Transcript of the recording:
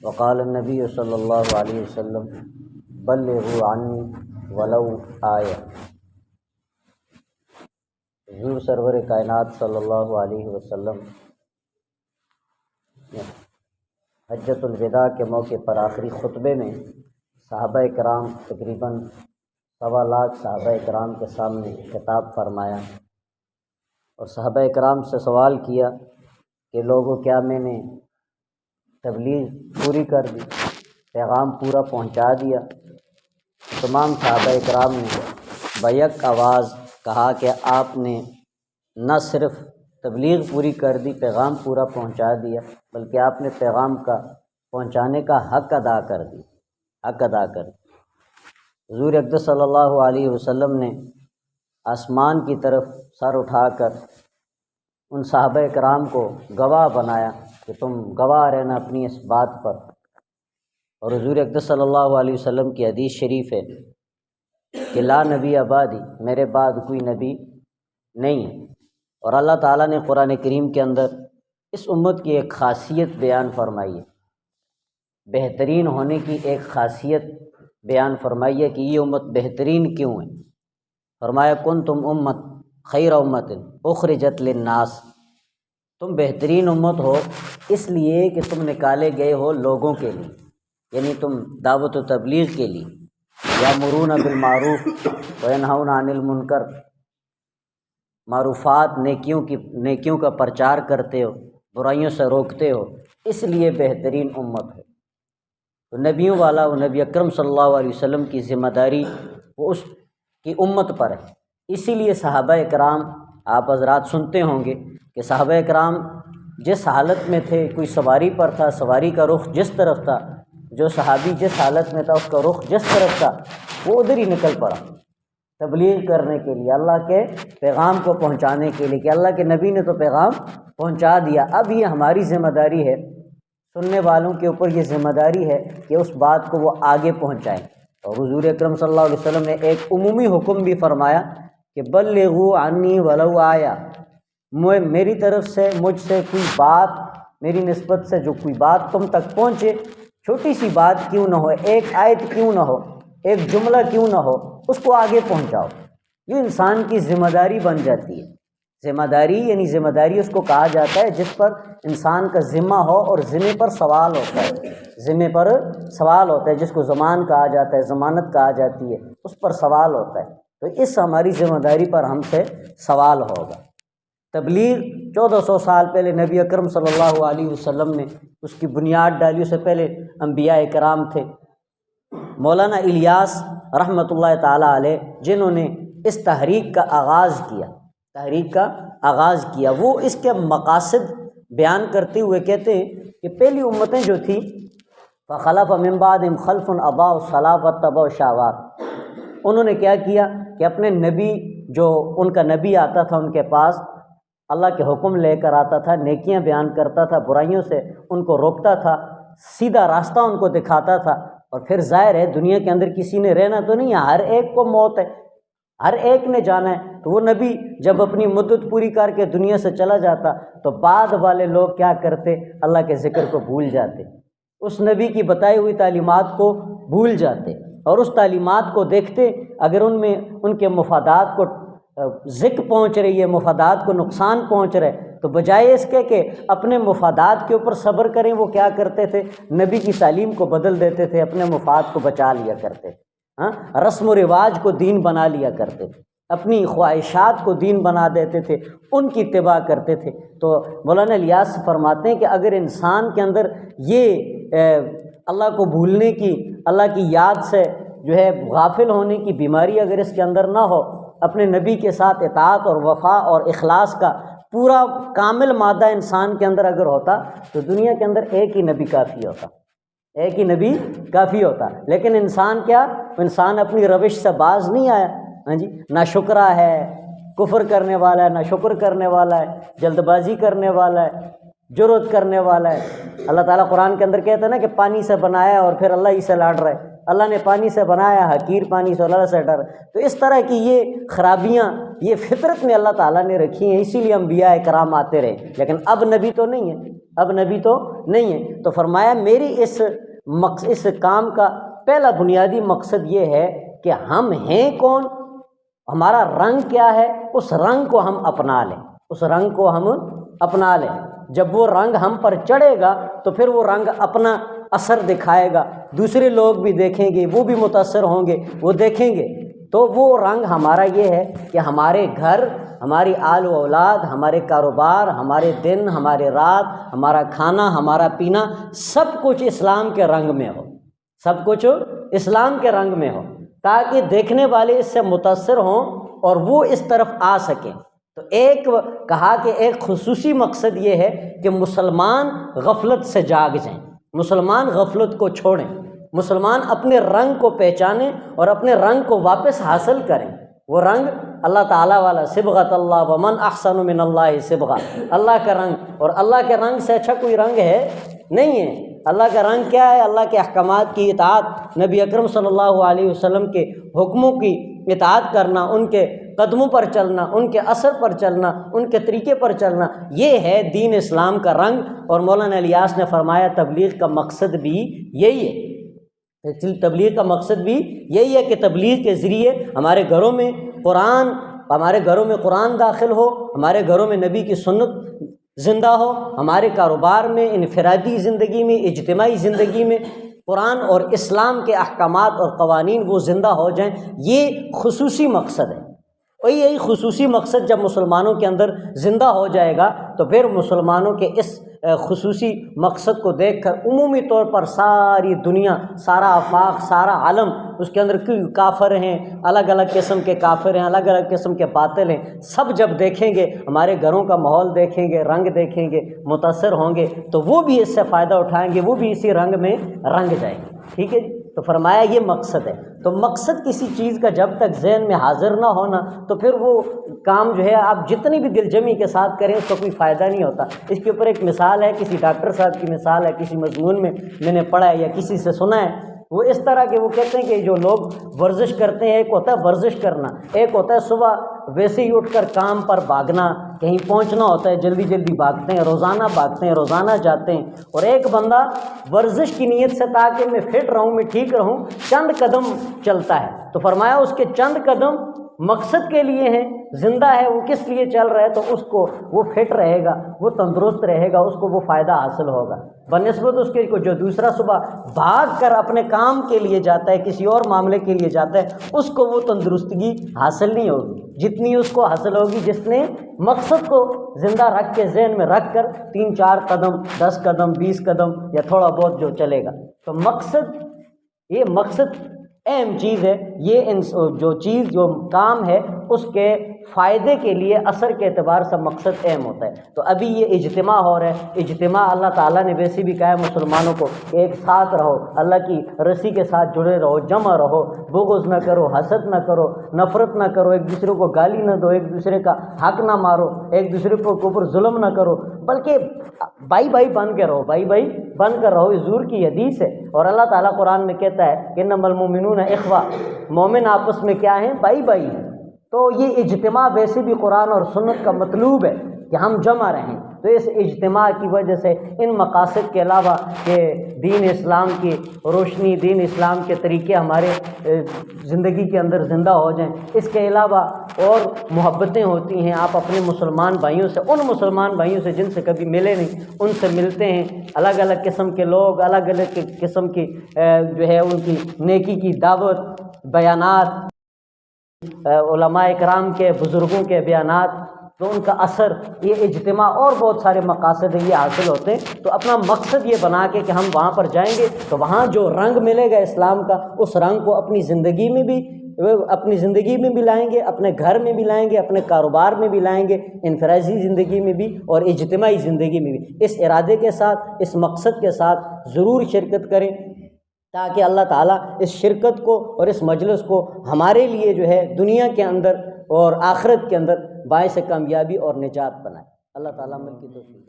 وقال النبی صلی اللہ علیہ وسلم بلغوا عنی ولو آیہ۔ حضور سرور کائنات صلی اللہ علیہ وسلم نے حجۃ الوداع کے موقع پر آخری خطبے میں صحابہ کرام تقریباً 1.25 لاکھ صحابہ کرام کے سامنے خطاب فرمایا اور صحابہ کرام سے سوال کیا کہ لوگوں کیا میں نے تبلیغ پوری کر دی، پیغام پورا پہنچا دیا؟ تمام صحابہ کرام نے بیک آواز کہا کہ آپ نے نہ صرف تبلیغ پوری کر دی، پیغام پورا پہنچا دیا، بلکہ آپ نے پیغام کا پہنچانے کا حق ادا کر دی۔ حضور اقدس صلی اللہ علیہ وسلم نے آسمان کی طرف سر اٹھا کر ان صحابہ کرام کو گواہ بنایا کہ تم گواہ رہنا اپنی اس بات پر، اور حضور اقدس صلی اللہ علیہ وسلم کی حدیث شریف ہے کہ لا نبی بعدی، میرے بعد کوئی نبی نہیں ہے۔ اور اللہ تعالیٰ نے قرآن کریم کے اندر اس امت کی ایک خاصیت بیان فرمائی ہے، بہترین ہونے کی ایک خاصیت بیان فرمائی ہے کہ یہ امت بہترین کیوں ہے۔ فرمایا کنتم امت خیر امت اخرجت للناس، تم بہترین امت ہو اس لیے کہ تم نکالے گئے ہو لوگوں کے لیے، یعنی تم دعوت و تبلیغ کے لیے، یامرون بالمعروف وینہون عن المنکر، معروفات نیکیوں کا پرچار کرتے ہو، برائیوں سے روکتے ہو، اس لیے بہترین امت ہے۔ تو نبیوں والا وہ نبی اکرم صلی اللہ علیہ وسلم کی ذمہ داری وہ اس کی امت پر ہے۔ اسی لیے صحابہ کرام، آپ حضرات سنتے ہوں گے کہ صحابہ کرام جس حالت میں تھے، کوئی سواری پر تھا، سواری کا رخ جس طرف تھا، جو صحابی جس حالت میں تھا اس کا رخ جس طرف تھا وہ ادھر ہی نکل پڑا تبلیغ کرنے کے لیے، اللہ کے پیغام کو پہنچانے کے لیے، کہ اللہ کے نبی نے تو پیغام پہنچا دیا، اب یہ ہماری ذمہ داری ہے، سننے والوں کے اوپر یہ ذمہ داری ہے کہ اس بات کو وہ آگے پہنچائیں۔ اور حضور اکرم صلی اللہ علیہ وسلم نے ایک عمومی حکم بھی فرمایا کہ بلغوا عنی ولو آیا، میری طرف سے، مجھ سے کوئی بات، میری نسبت سے جو کوئی بات تم تک پہنچے، چھوٹی سی بات کیوں نہ ہو، ایک آیت کیوں نہ ہو، ایک جملہ کیوں نہ ہو، اس کو آگے پہنچاؤ۔ یہ انسان کی ذمہ داری بن جاتی ہے۔ ذمہ داری یعنی ذمہ داری اس کو کہا جاتا ہے جس پر انسان کا ذمہ ہو اور ذمے پر سوال ہوتا ہے، ذمے پر سوال ہوتا ہے، جس کو ضمان کہا جاتا ہے، ضمانت کہا جاتی ہے، اس پر سوال ہوتا ہے۔ تو اس ہماری ذمہ داری پر ہم سے سوال ہوگا۔ تبلیغ 1400 سال پہلے نبی اکرم صلی اللہ علیہ وسلم نے اس کی بنیاد ڈالی، اس سے پہلے انبیاء کرام تھے۔ مولانا الیاس رحمۃ اللہ تعالیٰ علیہ جنہوں نے اس تحریک کا آغاز کیا، وہ اس کے مقاصد بیان کرتے ہوئے کہتے ہیں کہ پہلی امتیں جو تھیں فخلف من بعدہم خلف اضاعوا الصلاۃ واتبعوا الشہوات، انہوں نے کیا کیا کہ اپنے نبی، جو ان کا نبی آتا تھا ان کے پاس، اللہ کے حکم لے کر آتا تھا، نیکیاں بیان کرتا تھا، برائیوں سے ان کو روکتا تھا، سیدھا راستہ ان کو دکھاتا تھا۔ اور پھر ظاہر ہے دنیا کے اندر کسی نے رہنا تو نہیں ہے، ہر ایک کو موت ہے، ہر ایک نے جانا ہے۔ تو وہ نبی جب اپنی مدت پوری کر کے دنیا سے چلا جاتا تو بعد والے لوگ کیا کرتے؟ اللہ کے ذکر کو بھول جاتے، اس نبی کی بتائی ہوئی تعلیمات کو بھول جاتے، اور اس تعلیمات کو دیکھتے اگر ان میں ان کے مفادات کو ذکر پہنچ رہی ہے، مفادات کو نقصان پہنچ رہے، تو بجائے اس کے کہ اپنے مفادات کے اوپر صبر کریں، وہ کیا کرتے تھے؟ نبی کی تعلیم کو بدل دیتے تھے، اپنے مفاد کو بچا لیا کرتے تھے، رسم و رواج کو دین بنا لیا کرتے تھے، اپنی خواہشات کو دین بنا دیتے تھے، ان کی اتباع کرتے تھے۔ تو مولانا الیاس فرماتے ہیں کہ اگر انسان کے اندر یہ اللہ کو بھولنے کی، اللہ کی یاد سے جو ہے غافل ہونے کی بیماری اگر اس کے اندر نہ ہو، اپنے نبی کے ساتھ اطاعت اور وفا اور اخلاص کا پورا کامل مادہ انسان کے اندر اگر ہوتا تو دنیا کے اندر ایک ہی نبی کافی ہوتا، لیکن انسان کیا؟ انسان اپنی روش سے باز نہیں آیا، نہ شکرا ہے، کفر کرنے والا ہے، نہ شکر کرنے والا ہے، جلد بازی کرنے والا ہے، جرأت کرنے والا ہے۔ اللہ تعالیٰ قرآن کے اندر کہتا ہے نا کہ پانی سے بنایا اور پھر اللہ ہی سے لاڑ رہا ہے، اللہ نے پانی سے بنایا، حقیر پانی سے اللہ سے ڈر۔ تو اس طرح کی یہ خرابیاں یہ فطرت میں اللہ تعالیٰ نے رکھی ہیں، اسی لیے انبیاء کرام آتے رہے، لیکن اب نبی تو نہیں ہے، اب نبی تو نہیں ہے۔ تو فرمایا میری اس کام کا پہلا بنیادی مقصد یہ ہے کہ ہم ہیں کون، ہمارا رنگ کیا ہے، اس رنگ کو ہم اپنا لیں، اس رنگ کو ہم اپنا لیں۔ جب وہ رنگ ہم پر چڑھے گا تو پھر وہ رنگ اپنا اثر دکھائے گا، دوسرے لوگ بھی دیکھیں گے، وہ بھی متاثر ہوں گے، وہ دیکھیں گے۔ تو وہ رنگ ہمارا یہ ہے کہ ہمارے گھر، ہماری آل و اولاد، ہمارے کاروبار، ہمارے دن، ہمارے رات، ہمارا کھانا، ہمارا پینا، سب کچھ اسلام کے رنگ میں ہو، سب کچھ اسلام کے رنگ میں ہو، تاکہ دیکھنے والے اس سے متاثر ہوں اور وہ اس طرف آ سکیں۔ تو ایک کہا کہ ایک خصوصی مقصد یہ ہے کہ مسلمان غفلت سے جاگ جائیں، مسلمان غفلت کو چھوڑیں، مسلمان اپنے رنگ کو پہچانیں اور اپنے رنگ کو واپس حاصل کریں۔ وہ رنگ اللہ تعالیٰ والا، صبغۃ اللہ ومن احسن من اللہ صبغہ، اللہ کا رنگ، اور اللہ کے رنگ سے اچھا کوئی رنگ ہے نہیں ہے۔ اللہ کا رنگ کیا ہے؟ اللہ کے احکامات کی اطاعت، نبی اکرم صلی اللہ علیہ وسلم کے حکموں کی اطاعت کرنا، ان کے قدموں پر چلنا، ان کے اثر پر چلنا، ان کے طریقے پر چلنا، یہ ہے دین اسلام کا رنگ۔ اور مولانا الیاس نے فرمایا تبلیغ کا مقصد بھی یہی ہے، تبلیغ کا مقصد بھی یہی ہے کہ تبلیغ کے ذریعے ہمارے گھروں میں قرآن داخل ہو، ہمارے گھروں میں نبی کی سنت زندہ ہو، ہمارے کاروبار میں، انفرادی زندگی میں، اجتماعی زندگی میں قرآن اور اسلام کے احکامات اور قوانین وہ زندہ ہو جائیں۔ یہ خصوصی مقصد ہے، اور یہی خصوصی مقصد جب مسلمانوں کے اندر زندہ ہو جائے گا تو پھر مسلمانوں کے اس خصوصی مقصد کو دیکھ کر عمومی طور پر ساری دنیا، سارا آفاق، سارا عالم، اس کے اندر کوئی کافر ہیں، الگ الگ قسم کے کافر ہیں، الگ الگ قسم کے باطل ہیں، سب جب دیکھیں گے، ہمارے گھروں کا ماحول دیکھیں گے، رنگ دیکھیں گے، متاثر ہوں گے، تو وہ بھی اس سے فائدہ اٹھائیں گے، وہ بھی اسی رنگ میں رنگ جائیں گے۔ ٹھیک ہے جی؟ تو فرمایا یہ مقصد ہے۔ تو مقصد کسی چیز کا جب تک ذہن میں حاضر نہ ہونا تو پھر وہ کام جو ہے آپ جتنی بھی دل جمی کے ساتھ کریں اس کا کوئی فائدہ نہیں ہوتا۔ اس کے اوپر ایک مثال ہے، کسی ڈاکٹر صاحب کی مثال ہے، کسی مضمون میں میں نے پڑھا ہے یا کسی سے سنا ہے، وہ اس طرح کہ وہ کہتے ہیں کہ جو لوگ ورزش کرتے ہیں، ایک ہوتا ہے ورزش کرنا، ایک ہوتا ہے صبح ویسے ہی اٹھ کر کام پر بھاگنا، کہیں پہنچنا ہوتا ہے، جلدی جلدی بھاگتے ہیں، روزانہ بھاگتے ہیں، روزانہ جاتے ہیں۔ اور ایک بندہ ورزش کی نیت سے تاکہ میں فٹ رہوں، میں ٹھیک رہوں، چند قدم چلتا ہے۔ تو فرمایا اس کے چند قدم مقصد کے لیے ہیں، زندہ ہے، وہ کس لیے چل رہا ہے؟ تو اس کو وہ فٹ رہے گا، وہ تندرست رہے گا، اس کو وہ فائدہ حاصل ہوگا، بنسبت اس کے جو دوسرا صبح بھاگ کر اپنے کام کے لیے جاتا ہے، کسی اور معاملے کے لیے جاتا ہے، اس کو وہ تندرستگی حاصل نہیں ہوگی جتنی اس کو حاصل ہوگی جس نے مقصد کو زندہ رکھ کے ذہن میں رکھ کر 3-4 قدم، 10 قدم، 20 قدم یا تھوڑا بہت جو چلے گا۔ تو مقصد، یہ مقصد اہم چیز ہے، یہ جو چیز جو کام ہے اس کے فائدے کے لیے اثر کے اعتبار سے مقصد اہم ہوتا ہے۔ تو ابھی یہ اجتماع ہو رہا ہے، اجتماع اللہ تعالیٰ نے ویسے بھی کہا ہے مسلمانوں کو کہ ایک ساتھ رہو، اللہ کی رسی کے ساتھ جڑے رہو، جمع رہو، بغض نہ کرو، حسد نہ کرو، نفرت نہ کرو، ایک دوسرے کو گالی نہ دو، ایک دوسرے کا حق نہ مارو، ایک دوسرے کے اوپر ظلم نہ کرو، بلکہ بھائی بھائی بن کے رہو، بھائی بھائی بن کر رہو۔ حضور کی حدیث ہے، اور اللہ تعالیٰ قرآن میں کہتا ہے کہ انما المؤمنون اخوہ، مومن آپس میں کیا ہیں؟ بھائی بھائی ہیں۔ تو یہ اجتماع ویسے بھی قرآن اور سنت کا مطلوب ہے کہ ہم جمع رہیں۔ تو اس اجتماع کی وجہ سے ان مقاصد کے علاوہ کہ دین اسلام کی روشنی، دین اسلام کے طریقے ہمارے زندگی کے اندر زندہ ہو جائیں، اس کے علاوہ اور محبتیں ہوتی ہیں۔ آپ اپنے مسلمان بھائیوں سے، ان مسلمان بھائیوں سے جن سے کبھی ملے نہیں، ان سے ملتے ہیں۔ الگ الگ قسم کے لوگ، الگ الگ قسم کی جو ہے ان کی نیکی کی دعوت، بیانات، علماء اکرام کے، بزرگوں کے بیانات، تو ان کا اثر، یہ اجتماع اور بہت سارے مقاصد ہیں، یہ حاصل ہوتے ہیں۔ تو اپنا مقصد یہ بنا کے کہ ہم وہاں پر جائیں گے تو وہاں جو رنگ ملے گا اسلام کا، اس رنگ کو اپنی زندگی میں بھی لائیں گے، اپنے گھر میں بھی لائیں گے، اپنے کاروبار میں بھی لائیں گے، انفرادی زندگی میں بھی اور اجتماعی زندگی میں بھی۔ اس ارادے کے ساتھ، اس مقصد کے ساتھ ضرور شرکت کریں، تاکہ اللہ تعالیٰ اس شرکت کو اور اس مجلس کو ہمارے لیے جو ہے دنیا کے اندر اور آخرت کے اندر باعث کامیابی اور نجات بنائے۔ اللہ تعالیٰ مل کی توفیق۔